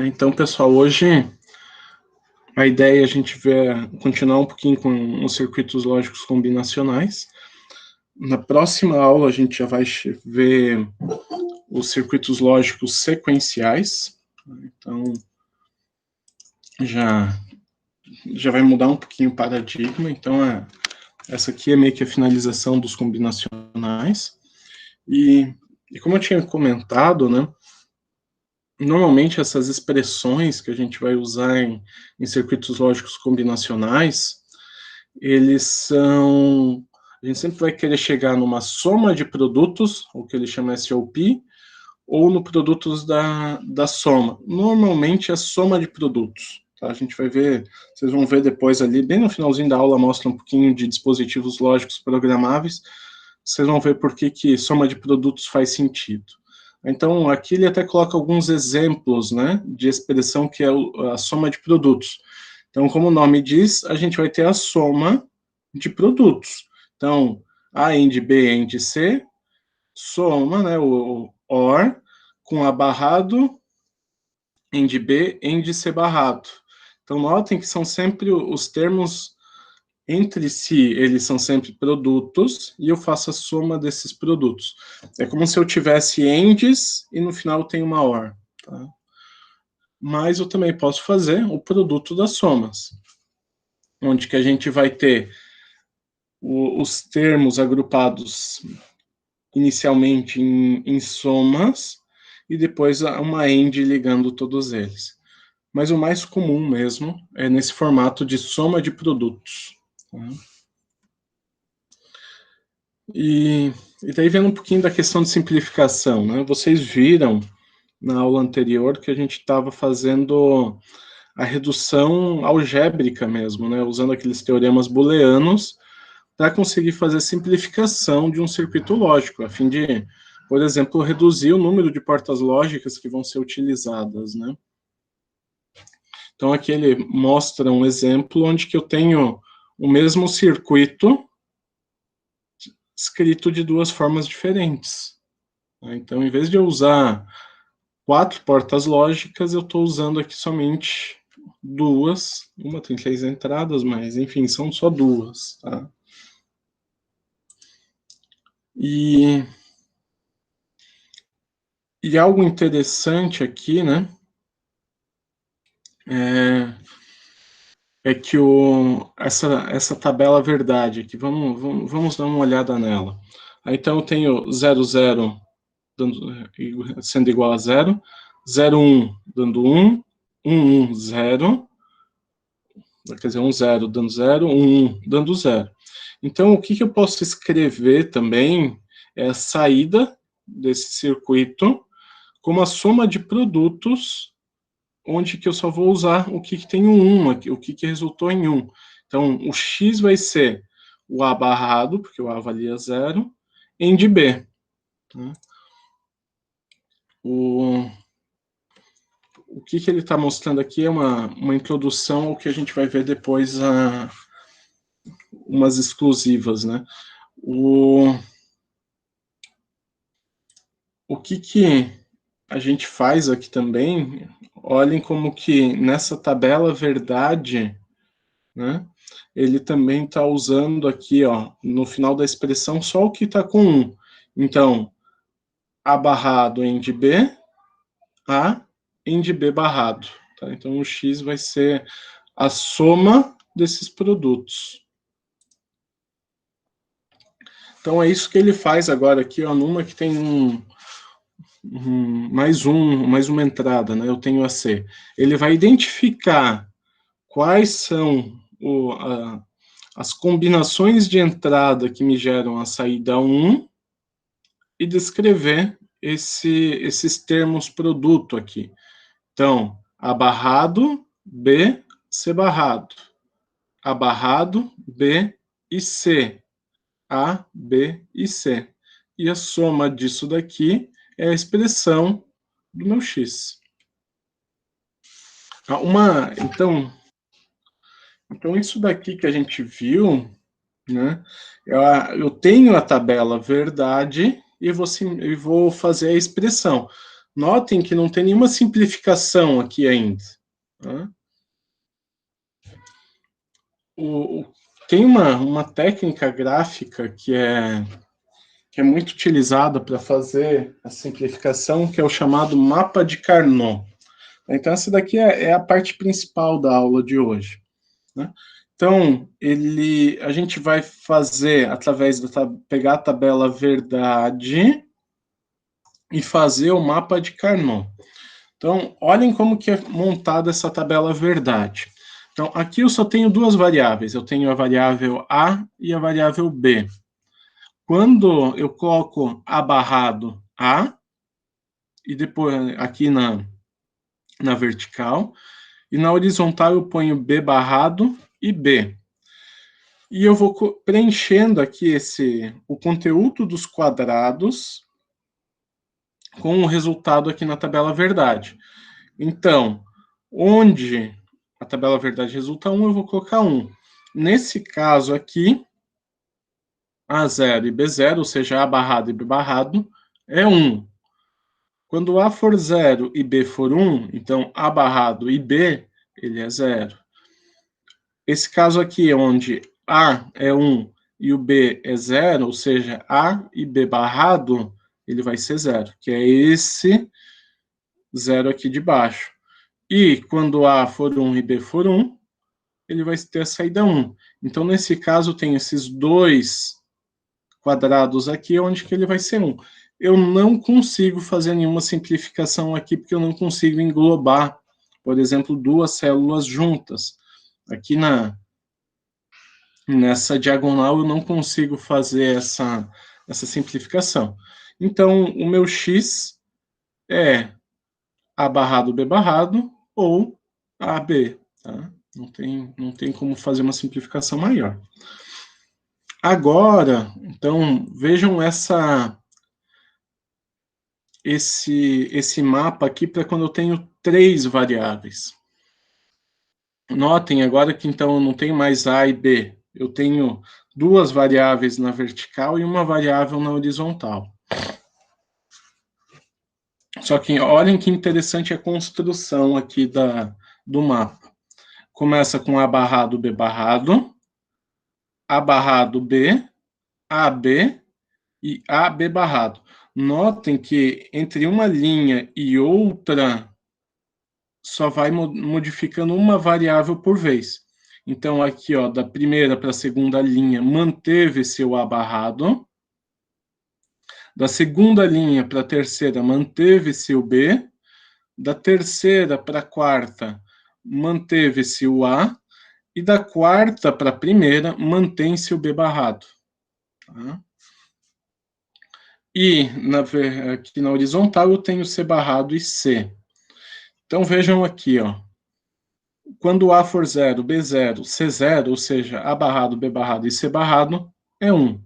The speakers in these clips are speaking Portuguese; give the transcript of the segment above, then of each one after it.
Então, pessoal, hoje a ideia é a gente continuar um pouquinho com os circuitos lógicos combinacionais. Na próxima aula a gente já vai ver os circuitos lógicos sequenciais. Então, já vai mudar um pouquinho o paradigma. Então, essa aqui é meio que a finalização dos combinacionais. E como eu tinha comentado, né, normalmente essas expressões que a gente vai usar em circuitos lógicos combinacionais, eles são... A gente sempre vai querer chegar numa soma de produtos, o que ele chama SOP, ou no produtos da soma. Normalmente é soma de produtos. Tá? A gente vai ver, vocês vão ver depois ali, bem no finalzinho da aula, mostra um pouquinho de dispositivos lógicos programáveis. Vocês vão ver por que soma de produtos faz sentido. Então, aqui ele até coloca alguns exemplos, né, de expressão que é a soma de produtos. Então, como o nome diz, a gente vai ter a soma de produtos. Então, A AND B AND C, soma, né, o OR, com A barrado, AND B, AND C barrado. Então, notem que são sempre os termos entre si, eles são sempre produtos, e eu faço a soma desses produtos. É como se eu tivesse ANDs e no final tem uma OR. Tá? Mas eu também posso fazer o produto das somas, onde que a gente vai ter os termos agrupados inicialmente em somas, e depois uma AND ligando todos eles. Mas o mais comum mesmo é nesse formato de soma de produtos. Tá? E daí vendo um pouquinho da questão de simplificação, né? Vocês viram na aula anterior que a gente estava fazendo a redução algébrica mesmo, né? Usando aqueles teoremas booleanos para conseguir fazer simplificação de um circuito lógico, a fim de, por exemplo, reduzir o número de portas lógicas que vão ser utilizadas, né? Então aqui ele mostra um exemplo onde que eu tenho o mesmo circuito escrito de duas formas diferentes. Então, em vez de eu usar 4 portas lógicas, eu estou usando aqui somente duas. Uma tem 3 entradas, mas, enfim, são só duas. Tá? E algo interessante aqui, né, é que essa tabela verdade aqui, vamos dar uma olhada nela. Aí, então, eu tenho 0, 0 sendo igual a 0, 0, 1 dando 1, 1, 1, 0, quer dizer, 1, 0 dando 0, 1, 1 dando 0. Então, o que eu posso escrever também é a saída desse circuito como a soma de produtos, onde que eu só vou usar o que tem um 1 aqui, o que resultou em 1. Então, o x vai ser o A barrado, porque o A valia 0, em de B. Tá? O que ele está mostrando aqui é uma introdução ao que a gente vai ver depois, umas exclusivas, né? O que a gente faz aqui também, olhem como que nessa tabela verdade, né, ele também está usando aqui, ó, no final da expressão, só o que está com 1. Então, A barrado em de B, A em de B barrado. Tá? Então, o X vai ser a soma desses produtos. Então, é isso que ele faz agora aqui, ó, numa que tem mais uma entrada, né? Eu tenho a C. Ele vai identificar quais são as combinações de entrada que me geram a saída 1 e descrever esses termos produto aqui. Então, A barrado, B, C barrado. A barrado, B e C. A, B e C. E a soma disso daqui é a expressão do meu x. Então isso daqui que a gente viu, né, eu tenho a tabela verdade e vou fazer a expressão. Notem que não tem nenhuma simplificação aqui ainda. Tá? Tem uma técnica gráfica que é muito utilizada para fazer a simplificação, que é o chamado mapa de Carnot. Então, essa daqui é a parte principal da aula de hoje. Né? Então, a gente vai fazer, através pegar a tabela verdade e fazer o mapa de Carnot. Então, olhem como que é montada essa tabela verdade. Então, aqui eu só tenho duas variáveis. Eu tenho a variável A e a variável B. Quando eu coloco A barrado A, e depois aqui na vertical, e na horizontal eu ponho B barrado e B. E eu vou preenchendo aqui o conteúdo dos quadrados com o resultado aqui na tabela verdade. Então, onde a tabela verdade resulta 1, eu vou colocar 1. Nesse caso aqui, A0 e B0, ou seja, A barrado e B barrado, é 1. Quando A for 0 e B for 1, então A barrado e B, ele é 0. Esse caso aqui, onde A é 1 e o B é 0, ou seja, A e B barrado, ele vai ser 0, que é esse 0 aqui de baixo. E quando A for 1 e B for 1, ele vai ter a saída 1. Então, nesse caso, tem esses dois quadrados aqui, onde que ele vai ser 1. Eu não consigo fazer nenhuma simplificação aqui, porque eu não consigo englobar, por exemplo, duas células juntas. Aqui nessa diagonal eu não consigo fazer essa simplificação. Então, o meu x é A barrado, B barrado, ou AB, tá? Não tem como fazer uma simplificação maior. Agora, então, vejam esse mapa aqui para quando eu tenho 3 variáveis. Notem agora que então eu não tenho mais A e B, eu tenho 2 variáveis na vertical e uma variável na horizontal. Só que olhem que interessante a construção aqui do mapa. Começa com A barrado, B barrado, A barrado, B, AB e AB barrado. Notem que entre uma linha e outra só vai modificando uma variável por vez. Então, aqui, ó, da primeira para a segunda linha, manteve-se o A barrado. Da segunda linha para a terceira, manteve-se o B. Da terceira para a quarta, manteve-se o A. E da quarta para a primeira, mantém-se o B barrado. Tá? E aqui na horizontal eu tenho C barrado e C. Então vejam aqui, ó. Quando A for 0, B0, C0, ou seja, A barrado, B barrado e C barrado, é 1.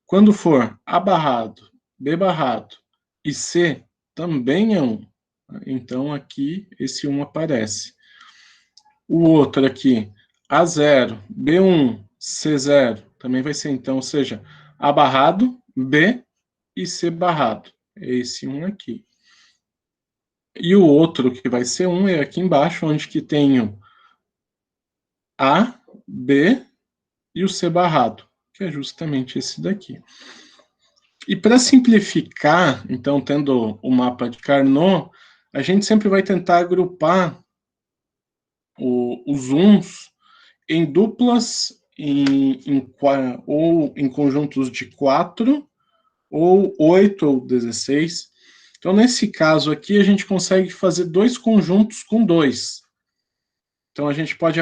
Quando for A barrado, B barrado e C, também é 1. Então aqui esse 1 aparece. O outro aqui, A0, B1, C0, também vai ser então, ou seja, A barrado, B e C barrado. É esse 1 aqui. E o outro que vai ser 1 é aqui embaixo, onde que tenho A, B e o C barrado, que é justamente esse daqui. E para simplificar, então, tendo o mapa de Carnot, a gente sempre vai tentar agrupar os uns em duplas, ou em conjuntos de 4, ou 8 ou 16. Então, nesse caso aqui, a gente consegue fazer dois conjuntos com 2. Então, a gente pode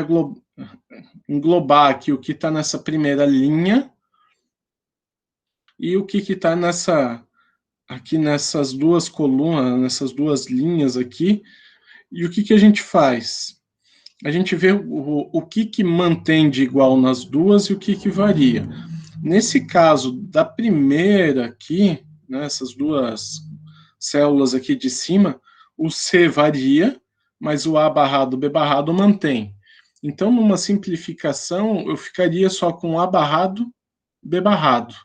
englobar aqui o que está nessa primeira linha e o que está aqui nessas duas colunas, nessas duas linhas aqui. E o que a gente faz? A gente vê o que mantém de igual nas duas e o que varia. Nesse caso da primeira aqui, né, essas duas células aqui de cima, o C varia, mas o A barrado, B barrado mantém. Então, numa simplificação, eu ficaria só com A barrado, B barrado,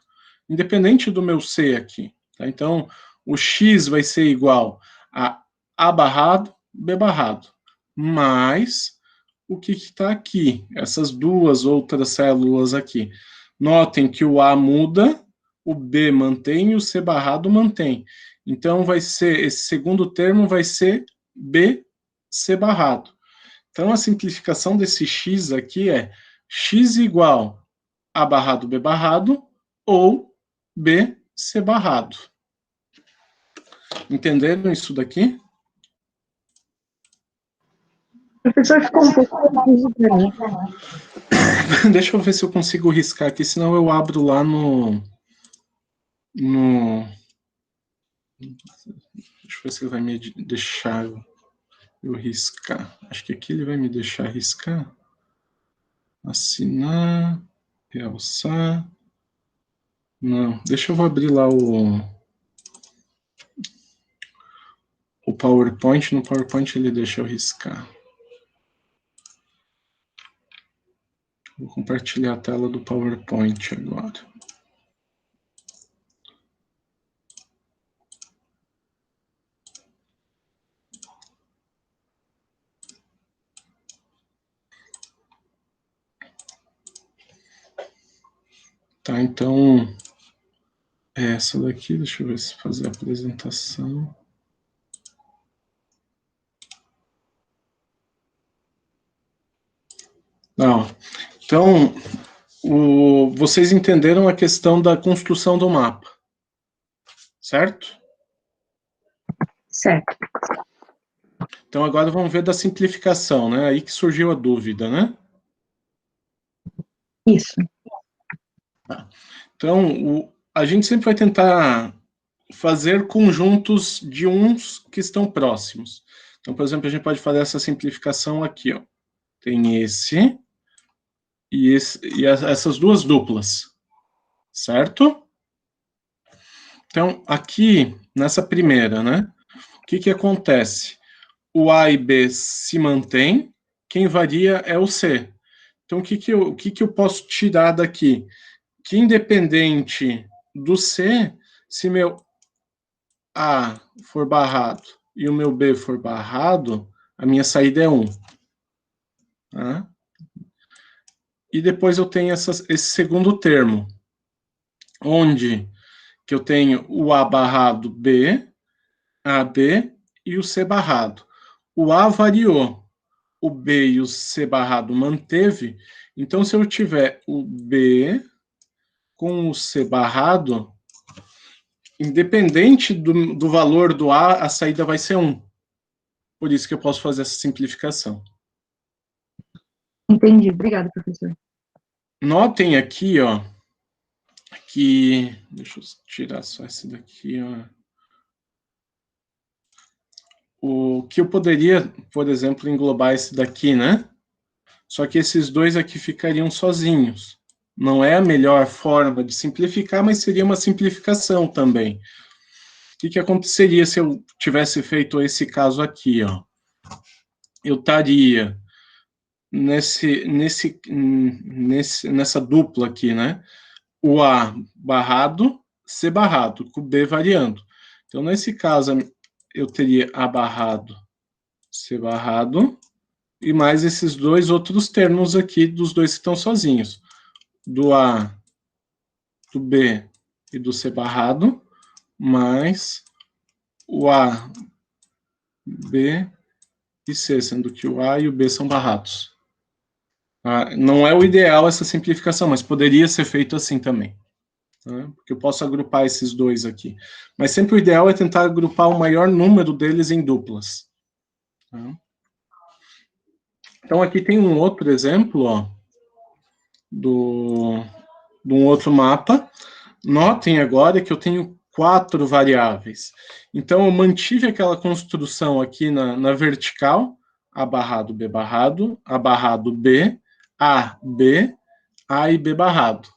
independente do meu C aqui. Tá? Então, o X vai ser igual A barrado, B barrado, mais o que está aqui, essas duas outras células aqui. Notem que o A muda, o B mantém e o C barrado mantém. Então, vai ser, esse segundo termo vai ser BC barrado. Então, a simplificação desse X aqui é X igual A barrado, B barrado, ou BC barrado. Entenderam isso daqui? Professor, ficou um pouco confuso para mim. Deixa eu ver se eu consigo riscar aqui, senão eu abro lá no... Deixa eu ver se ele vai me deixar eu riscar. Acho que aqui ele vai me deixar riscar. Assinar, realçar. Não, deixa eu abrir lá o PowerPoint. No PowerPoint ele deixa eu riscar. Vou compartilhar a tela do PowerPoint agora. Tá, então, essa daqui, deixa eu ver se fazer a apresentação. Não, então, vocês entenderam a questão da construção do mapa, certo? Certo. Então, agora vamos ver da simplificação, né? Aí que surgiu a dúvida, né? Isso. Então, a gente sempre vai tentar fazer conjuntos de uns que estão próximos. Então, por exemplo, a gente pode fazer essa simplificação aqui, ó. Tem esse e essas duas duplas, certo? Então, aqui, nessa primeira, né? O que acontece? O A e B se mantém, quem varia é o C. Então, o que eu posso tirar daqui? Que independente do C, se meu A for barrado e o meu B for barrado, a minha saída é 1. Tá? E depois eu tenho esse segundo termo, onde que eu tenho o A barrado B, AB e o C barrado. O A variou, o B e o C barrado manteve, então se eu tiver o B com o C barrado, independente do valor do A, a saída vai ser 1. Por isso que eu posso fazer essa simplificação. Entendi. Obrigada, professor. Notem aqui, ó, que... Deixa eu tirar só esse daqui, ó. O que eu poderia, por exemplo, englobar esse daqui, né? Só que esses dois aqui ficariam sozinhos. Não é a melhor forma de simplificar, mas seria uma simplificação também. O que aconteceria se eu tivesse feito esse caso aqui, ó? Eu estaria nessa dupla aqui, né? O A barrado, C barrado, com o B variando. Então, nesse caso, eu teria A barrado, C barrado, e mais esses dois outros termos aqui, dos dois que estão sozinhos. Do A, do B e do C barrado, mais o A, B e C, sendo que o A e o B são barrados. Não é o ideal essa simplificação, mas poderia ser feito assim também. Tá? Porque eu posso agrupar esses dois aqui. Mas sempre o ideal é tentar agrupar o maior número deles em duplas. Tá? Então, aqui tem um outro exemplo, ó, de um outro mapa. Notem agora que eu tenho 4 variáveis. Então, eu mantive aquela construção aqui na vertical, A barrado, B barrado, A barrado, B, A, B, A e B barrado.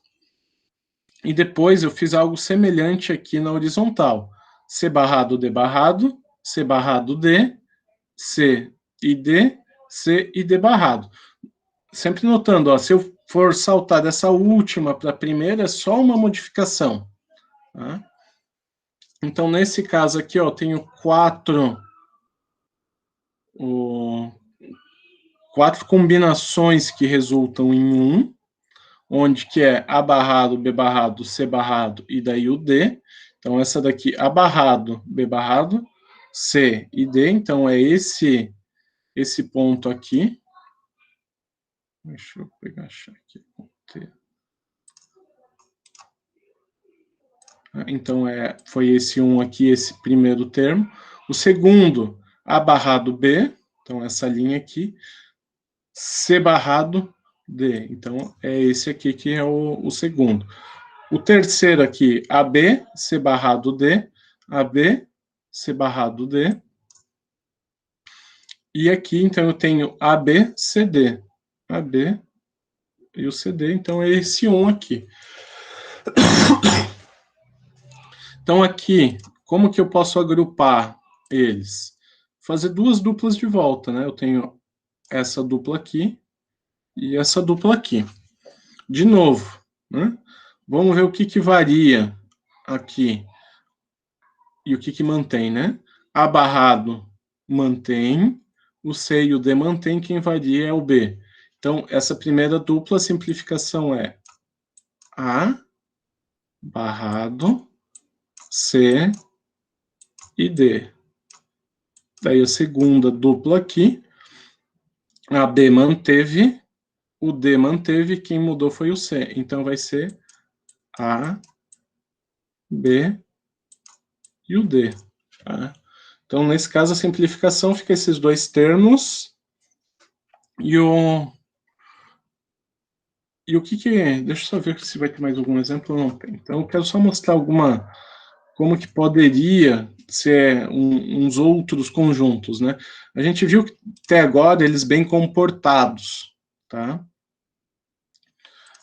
E depois eu fiz algo semelhante aqui na horizontal. C barrado, D barrado, C barrado, D, C e D, C e D barrado. Sempre notando, ó, se eu for saltar dessa última para a primeira, é só uma modificação. Tá? Então, nesse caso aqui, ó, eu tenho 4 quatro combinações que resultam em 1, onde que é A barrado, B barrado, C barrado e daí o D. Então, essa daqui, A barrado, B barrado, C e D. Então, é esse ponto aqui. Deixa eu pegar, achar aqui. Então, foi esse 1 aqui, esse primeiro termo. O segundo, A barrado B, então essa linha aqui, C barrado D. Então, é esse aqui que é o segundo. O terceiro aqui, AB, C barrado D, AB, C barrado D. E aqui, então, eu tenho AB, CD. AB e o CD, então é esse 1 aqui. Então, aqui, como que eu posso agrupar eles? Fazer duas duplas de volta, né? Eu tenho essa dupla aqui e essa dupla aqui. De novo, né? Vamos ver o que varia aqui e o que mantém, né? A barrado mantém, o C e o D mantém, quem varia é o B. Então, essa primeira dupla simplificação é A barrado C e D. Daí a segunda dupla aqui, a B manteve, o D manteve, quem mudou foi o C. Então vai ser A, B e o D. Tá? Então, nesse caso, a simplificação fica esses dois termos e o que é? Deixa eu só ver se vai ter mais algum exemplo ou não tem. Então, eu quero só mostrar como que poderia ser uns outros conjuntos, né? A gente viu que até agora eles bem comportados, tá?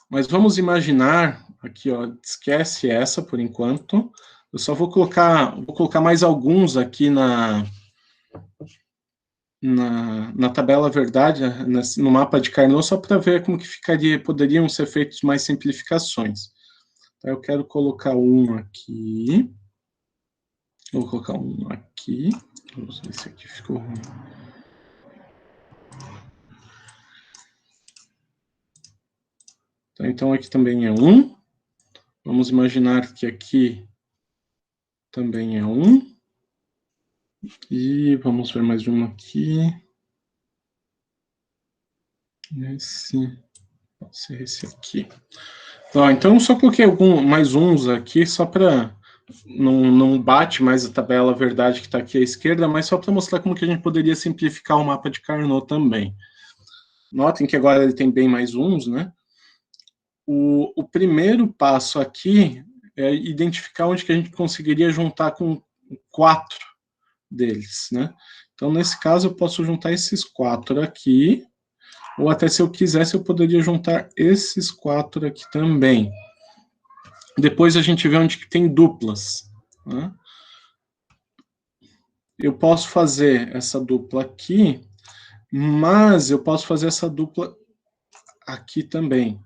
Mas vamos imaginar, aqui, ó, esquece essa por enquanto. Eu só vou colocar mais alguns aqui na tabela verdade, no mapa de Carnot, só para ver como que poderiam ser feitas mais simplificações. Então, eu quero colocar um aqui. Vou colocar um aqui. Vamos ver se aqui ficou ruim. Então, aqui também é 1. Vamos imaginar que aqui também é 1. E vamos ver mais um aqui. Pode ser esse aqui. Então, eu só coloquei mais uns aqui, só para não bate mais a tabela verdade que está aqui à esquerda, mas só para mostrar como que a gente poderia simplificar o mapa de Carnot também. Notem que agora ele tem bem mais uns, né? O primeiro passo aqui é identificar onde que a gente conseguiria juntar com 4 deles, né? Então, nesse caso, eu posso juntar esses 4 aqui, ou até se eu quisesse, eu poderia juntar esses 4 aqui também. Depois a gente vê onde que tem duplas, né? Eu posso fazer essa dupla aqui, mas eu posso fazer essa dupla aqui também.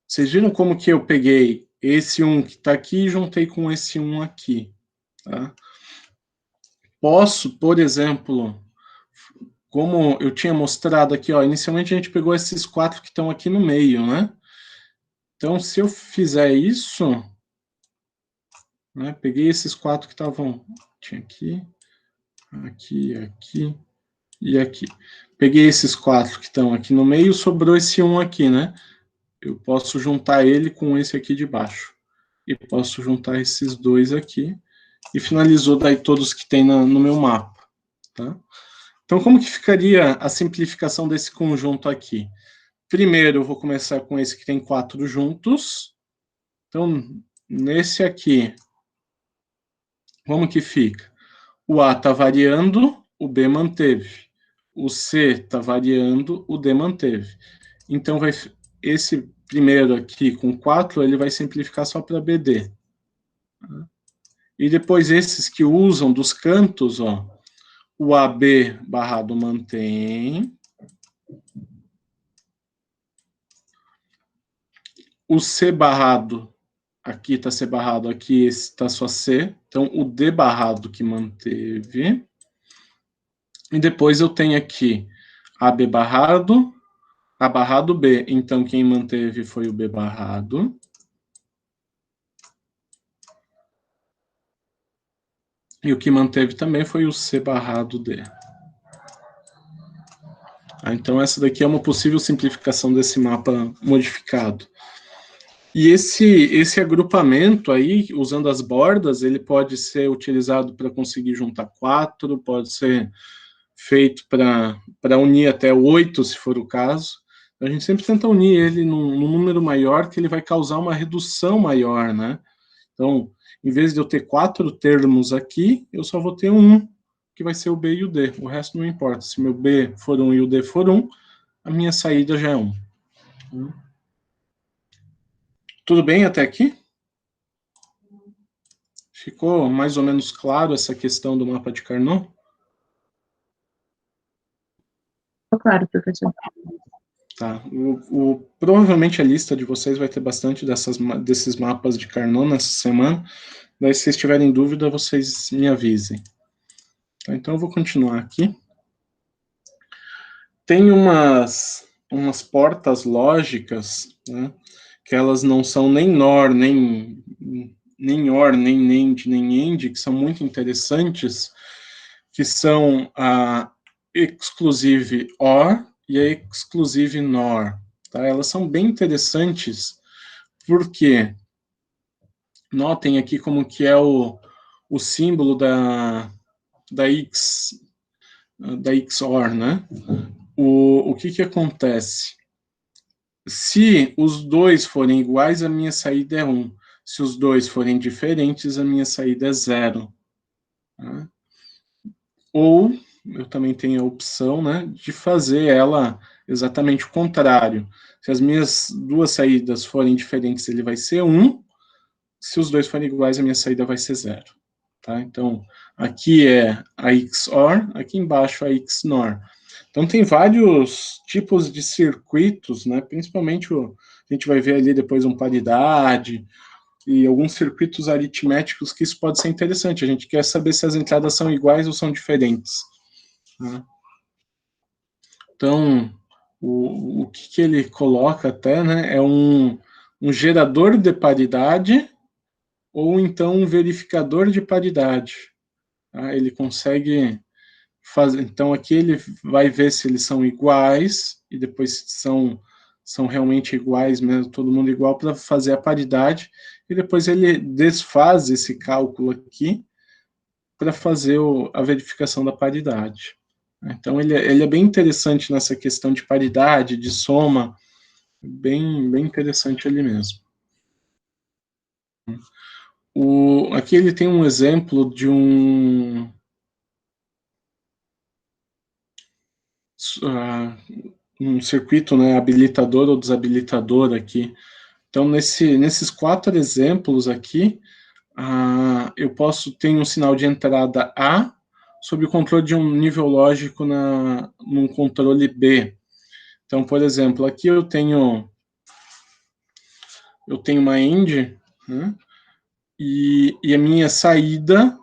Vocês viram como que eu peguei esse 1 que está aqui e juntei com esse 1 aqui, tá? Posso, por exemplo, como eu tinha mostrado aqui, ó, inicialmente a gente pegou esses 4 que estão aqui no meio, né? Então, se eu fizer isso, né, peguei esses 4 que estavam, tinha aqui, aqui e aqui. Peguei esses 4 que estão aqui no meio, sobrou esse 1 aqui, né? Eu posso juntar ele com esse aqui de baixo. E posso juntar esses dois aqui. E finalizou daí todos que tem no meu mapa, tá? Então, como que ficaria a simplificação desse conjunto aqui? Primeiro, eu vou começar com esse que tem 4 juntos. Então, nesse aqui, como que fica? O A está variando, o B manteve. O C está variando, o D manteve. Então, esse primeiro aqui com 4, ele vai simplificar só para BD. E depois esses que usam dos cantos, ó, o AB barrado mantém. O C barrado, aqui está C barrado, aqui está só C. Então, o D barrado que manteve. E depois eu tenho aqui AB barrado, A barrado B. Então, quem manteve foi o B barrado. E o que manteve também foi o C barrado D. Então, essa daqui é uma possível simplificação desse mapa modificado. E esse agrupamento aí, usando as bordas, ele pode ser utilizado para conseguir juntar 4, pode ser feito para unir até 8, se for o caso. A gente sempre tenta unir ele num número maior, que ele vai causar uma redução maior, né? Então, em vez de eu ter 4 termos aqui, eu só vou ter um, que vai ser o B e o D. O resto não importa. Se meu B for 1 e o D for 1, a minha saída já é 1. Tudo bem até aqui? Ficou mais ou menos claro essa questão do mapa de Carnot? Claro, professor. Tá. Provavelmente a lista de vocês vai ter bastante desses mapas de Carnot nessa semana. Daí, se vocês tiverem dúvida, vocês me avisem. Tá, então, eu vou continuar aqui. Tem umas portas lógicas, né, que elas não são nem NOR, nem OR, nem NAND, nem AND, que são muito interessantes, que são a exclusive OR e a exclusive NOR. Tá? Elas são bem interessantes, porque notem aqui como que é o símbolo da XOR, né? O que acontece? Se os dois forem iguais, a minha saída é 1. Se os dois forem diferentes, a minha saída é 0. Tá? Ou eu também tenho a opção, né, de fazer ela exatamente o contrário. Se as minhas duas saídas forem diferentes, ele vai ser 1. Se os dois forem iguais, a minha saída vai ser 0. Tá? Então, aqui é a XOR, aqui embaixo a XNOR. Então, tem vários tipos de circuitos, né? Principalmente a gente vai ver ali depois paridade e alguns circuitos aritméticos que isso pode ser interessante. A gente quer saber se as entradas são iguais ou são diferentes. Né? Então, o que ele coloca até, né, é um gerador de paridade ou então um verificador de paridade. Tá? Ele consegue fazer. Então, aqui ele vai ver se eles são iguais e depois são realmente iguais mesmo, todo mundo igual, para fazer a paridade, e depois ele desfaz esse cálculo aqui para fazer a verificação da paridade. Então, ele é bem interessante nessa questão de paridade, de soma, bem interessante ali mesmo. Aqui ele tem um exemplo de um circuito, né, habilitador ou desabilitador aqui. Então, nesses 4 exemplos aqui, eu posso ter um sinal de entrada A sob o controle de um nível lógico num controle B. Então, por exemplo, aqui eu tenho uma AND, né, e a minha saída,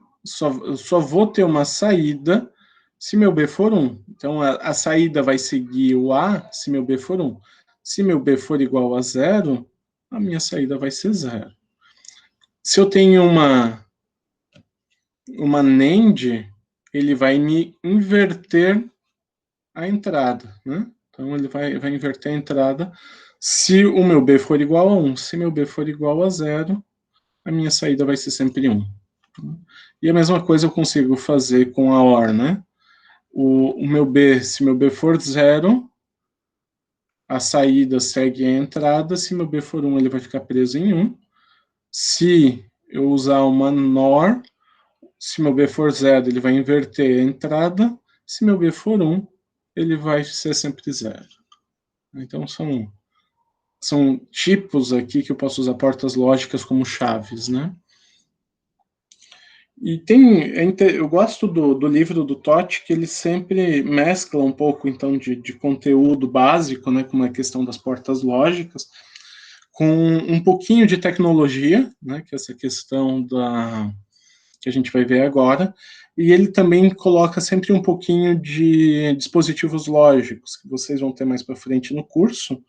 eu só vou ter uma saída se meu B for 1. Então, a saída vai seguir o A se meu B for 1. Se meu B for igual a 0, a minha saída vai ser 0. Se eu tenho uma NAND, ele vai me inverter a entrada, né? Então, ele vai inverter a entrada se o meu B for igual a 1. Se meu B for igual a 0, a minha saída vai ser sempre 1. E a mesma coisa eu consigo fazer com a OR, né? O meu B, se meu B for 0, a saída segue a entrada. Se meu B for 1, ele vai ficar preso em 1. Se eu usar uma NOR, se meu B for 0, ele vai inverter a entrada. Se meu B for 1, ele vai ser sempre 0. Então, são tipos aqui que eu posso usar portas lógicas como chaves, né? E eu gosto do livro do Totti, que ele sempre mescla um pouco, então, de conteúdo básico, né, como a questão das portas lógicas, com um pouquinho de tecnologia, né, que é essa questão que a gente vai ver agora, e ele também coloca sempre um pouquinho de dispositivos lógicos, que vocês vão ter mais para frente no curso,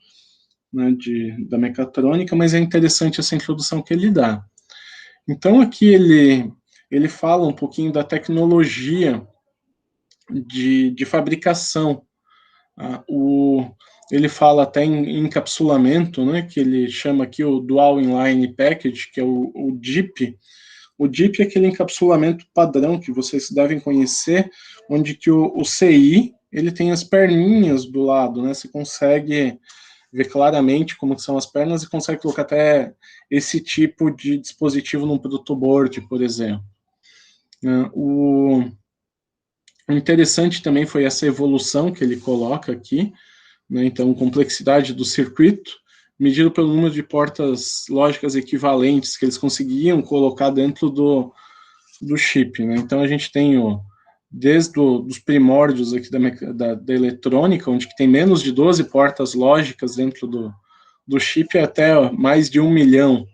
né, da mecatrônica, mas é interessante essa introdução que ele dá. Então, aqui ele fala um pouquinho da tecnologia de fabricação. Ele fala até em encapsulamento, né, que ele chama aqui o Dual Inline Package, que é o DIP. O DIP é aquele encapsulamento padrão que vocês devem conhecer, onde que o CI ele tem as perninhas do lado, né? Você consegue ver claramente como são as pernas e consegue colocar até esse tipo de dispositivo num protoboard, por exemplo. O interessante também foi essa evolução que ele coloca aqui, né? Então, complexidade do circuito, medido pelo número de portas lógicas equivalentes que eles conseguiam colocar dentro do chip, né? Então, a gente tem desde os primórdios aqui da eletrônica, onde tem menos de 12 portas lógicas dentro do chip, até mais de 1 milhão.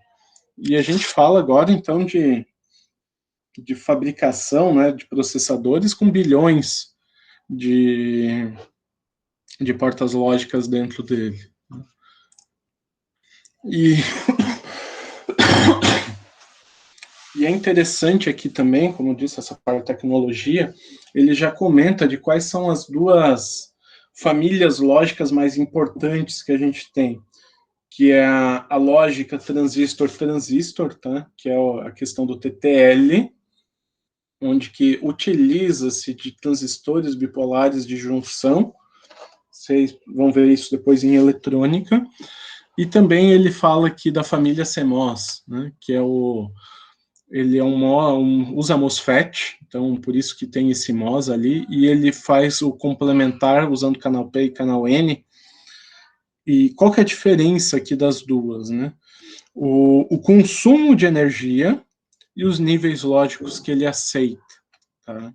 E a gente fala agora, então, de fabricação, né, de processadores com bilhões de portas lógicas dentro dele. E é interessante aqui também, como eu disse, essa parte de tecnologia, ele já comenta de quais são as duas famílias lógicas mais importantes que a gente tem, que é a lógica transistor-transistor, tá? Que é a questão do TTL, onde que utiliza-se de transistores bipolares de junção. Vocês vão ver isso depois em eletrônica. E também ele fala aqui da família CMOS, né, que é ele é usa MOSFET, então por isso que tem esse MOS ali, e ele faz o complementar usando canal P e canal N. E qual que é a diferença aqui das duas, né? O consumo de energia e os níveis lógicos que ele aceita, tá?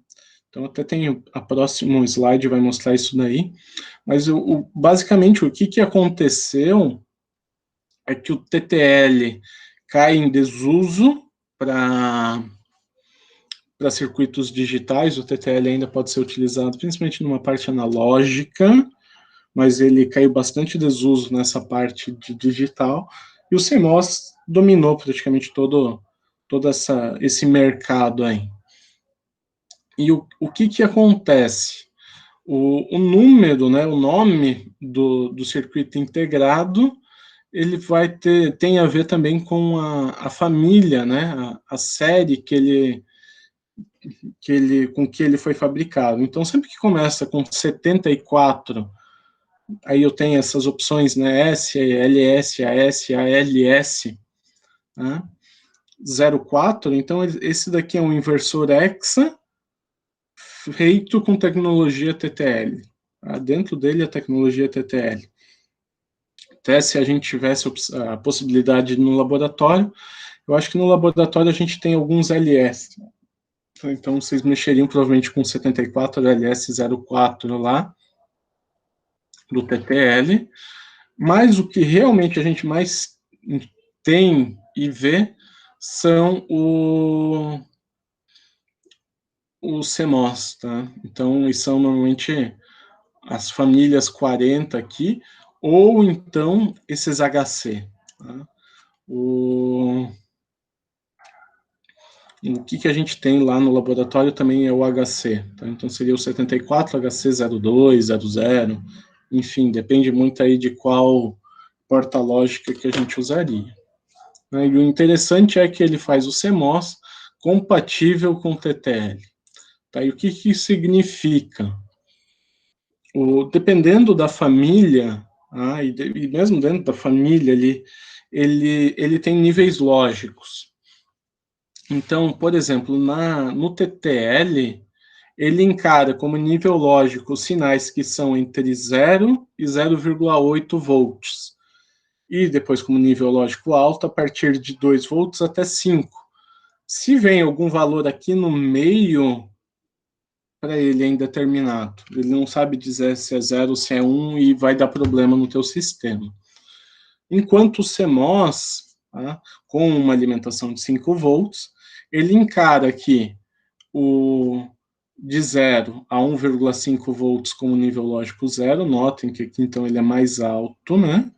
Então, até tem a próximo slide vai mostrar isso daí, mas basicamente o que aconteceu é que o TTL cai em desuso para circuitos digitais. O TTL ainda pode ser utilizado principalmente numa parte analógica, mas ele caiu bastante desuso nessa parte de digital, e o CMOS dominou praticamente todo esse mercado aí. E o que acontece? O número, né, o nome do circuito integrado, ele tem a ver também com a família, né, a série com que ele foi fabricado. Então, sempre que começa com 74, aí eu tenho essas opções, né, S, LS, AS, ALS, né, 04, então esse daqui é um inversor hexa feito com tecnologia TTL. Tá? Dentro dele a tecnologia TTL. Até se a gente tivesse a possibilidade no laboratório, eu acho que no laboratório a gente tem alguns LS. Então vocês mexeriam provavelmente com 74 LS04 lá, do TTL, mas o que realmente a gente mais tem e vê são os CMOS, tá? Então, são normalmente as famílias 40 aqui, ou então esses HC. Tá? O que a gente tem lá no laboratório também é o HC. Tá? Então, seria o 74, HC02, 00, enfim, depende muito aí de qual porta lógica que a gente usaria. E o interessante é que ele faz o CMOS compatível com o TTL. Tá? E o que isso significa? Dependendo da família, e mesmo dentro da família ali, ele tem níveis lógicos. Então, por exemplo, no TTL, ele encara como nível lógico sinais que são entre 0 e 0,8 volts. E depois, como nível lógico alto, a partir de 2 volts até 5. Se vem algum valor aqui no meio, para ele é indeterminado. Ele não sabe dizer se é 0 ou se é 1 e vai dar problema no teu sistema. Enquanto o CMOS, tá, com uma alimentação de 5 volts, ele encara aqui o de 0 a 1,5 volts como nível lógico 0, notem que aqui então ele é mais alto, né?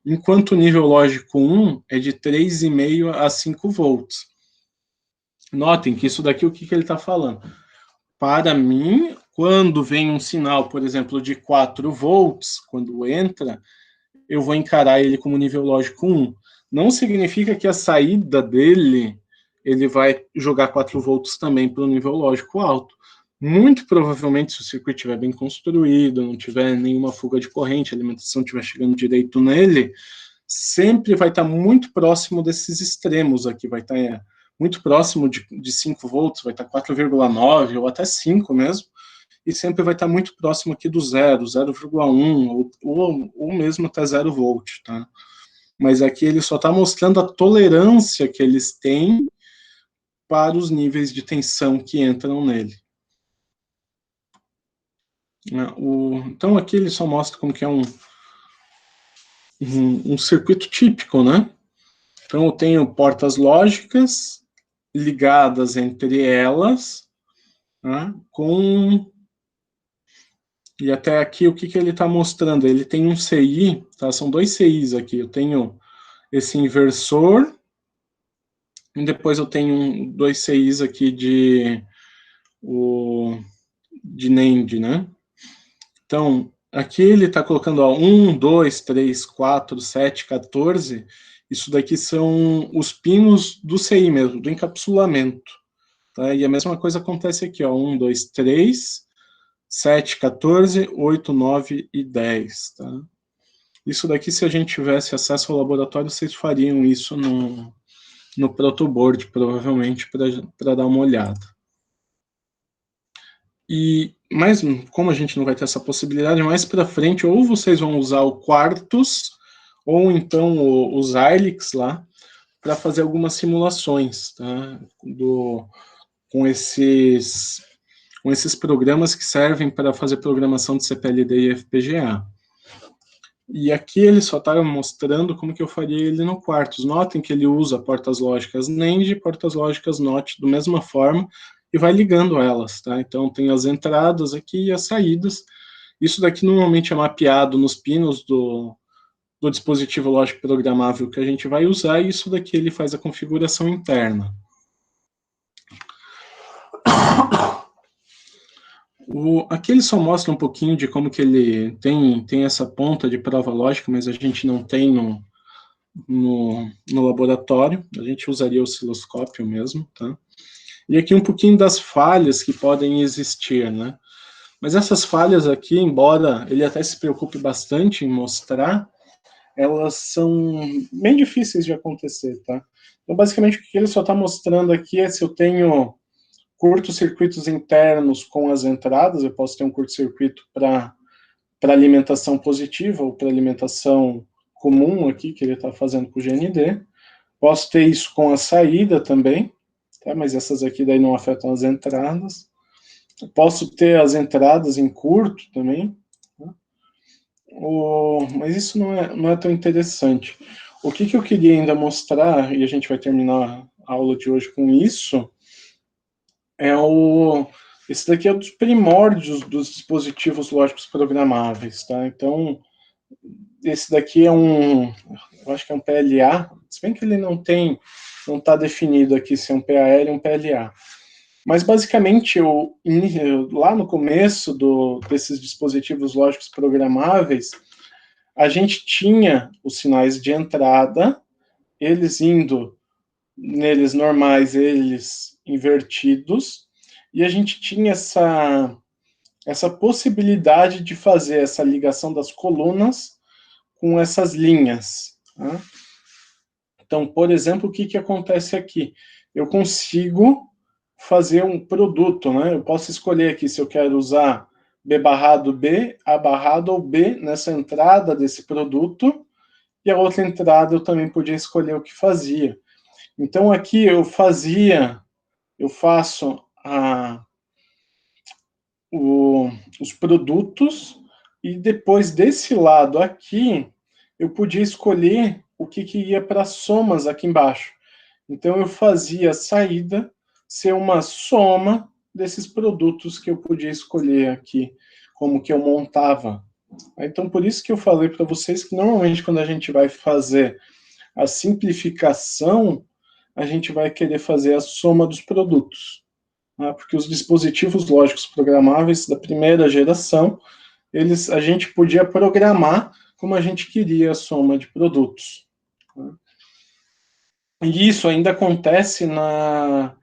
Enquanto o nível lógico 1 é de 3,5 a 5 volts. Notem que isso daqui, o que ele está falando? Para mim, quando vem um sinal, por exemplo, de 4 volts, quando entra, eu vou encarar ele como nível lógico 1. Não significa que a saída dele, ele vai jogar 4 volts também para o nível lógico alto. Muito provavelmente, se o circuito estiver bem construído, não tiver nenhuma fuga de corrente, a alimentação estiver chegando direito nele, sempre vai estar muito próximo desses extremos aqui, vai estar muito próximo de 5 volts, vai estar 4,9 ou até 5 mesmo, e sempre vai estar muito próximo aqui do 0, 0,1 ou mesmo até 0 volt, tá? Mas aqui ele só está mostrando a tolerância que eles têm para os níveis de tensão que entram nele. Então aqui ele só mostra como que é um circuito típico, né? Então eu tenho portas lógicas ligadas entre elas, né, e até aqui o que ele está mostrando? Ele tem um CI, tá? São dois CIs aqui. Eu tenho esse inversor, e depois eu tenho dois CIs aqui de NAND, né? Então, aqui ele está colocando, ó, 1, 2, 3, 4, 7, 14. Isso daqui são os pinos do CI mesmo, do encapsulamento. Tá? E a mesma coisa acontece aqui, ó, 1, 2, 3, 7, 14, 8, 9 e 10. Tá? Isso daqui, se a gente tivesse acesso ao laboratório, vocês fariam isso no protoboard, provavelmente, para dar uma olhada. Mas, como a gente não vai ter essa possibilidade, mais para frente, ou vocês vão usar o Quartus, ou então os Ilix lá, para fazer algumas simulações, tá? Com esses programas que servem para fazer programação de CPLD e FPGA. E aqui ele só está mostrando como que eu faria ele no Quartus. Notem que ele usa portas lógicas NAND e portas lógicas NOT da mesma forma e vai ligando elas, tá? Então tem as entradas aqui e as saídas. Isso daqui normalmente é mapeado nos pinos do dispositivo lógico programável que a gente vai usar, e isso daqui ele faz a configuração interna. Aqui ele só mostra um pouquinho de como que ele tem essa ponta de prova lógica, mas a gente não tem no laboratório, a gente usaria o osciloscópio mesmo, tá? E aqui um pouquinho das falhas que podem existir, né? Mas essas falhas aqui, embora ele até se preocupe bastante em mostrar, elas são bem difíceis de acontecer, tá? Então, basicamente, o que ele só está mostrando aqui é se eu tenho curtos-circuitos internos com as entradas, eu posso ter um curto-circuito para alimentação positiva ou para alimentação comum aqui, que ele está fazendo com o GND. Posso ter isso com a saída também, tá? Mas essas aqui daí não afetam as entradas. Posso ter as entradas em curto também, tá? Mas isso não é tão interessante. O que eu queria ainda mostrar, e a gente vai terminar a aula de hoje com isso, esse daqui é dos primórdios dos dispositivos lógicos programáveis, tá? Então, esse daqui eu acho que é um PLA, se bem que ele não está definido aqui se é um PAL ou um PLA. Mas, basicamente, lá no começo desses dispositivos lógicos programáveis, a gente tinha os sinais de entrada, eles indo neles normais, eles invertidos, e a gente tinha essa possibilidade de fazer essa ligação das colunas com essas linhas. Tá? Então, por exemplo, o que acontece aqui? Eu consigo fazer um produto, né? Eu posso escolher aqui se eu quero usar B barrado B, A barrado ou B nessa entrada desse produto, e a outra entrada eu também podia escolher o que fazia. Então, aqui eu faço os produtos, e depois desse lado aqui, eu podia escolher o que ia para somas aqui embaixo. Então, eu fazia a saída ser uma soma desses produtos que eu podia escolher aqui, como que eu montava. Então, por isso que eu falei para vocês que, normalmente, quando a gente vai fazer a simplificação, a gente vai querer fazer a soma dos produtos. Né? Porque os dispositivos lógicos programáveis da primeira geração, a gente podia programar como a gente queria a soma de produtos. Né? E isso ainda acontece nas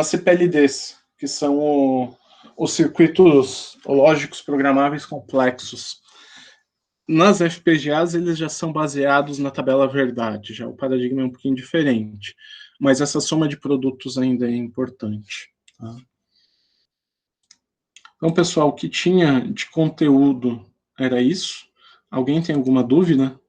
CPLDs, que são os circuitos lógicos programáveis complexos. Nas FPGAs, eles já são baseados na tabela verdade, já o paradigma é um pouquinho diferente, mas essa soma de produtos ainda é importante. Tá? Então, pessoal, o que tinha de conteúdo era isso. Alguém tem alguma dúvida?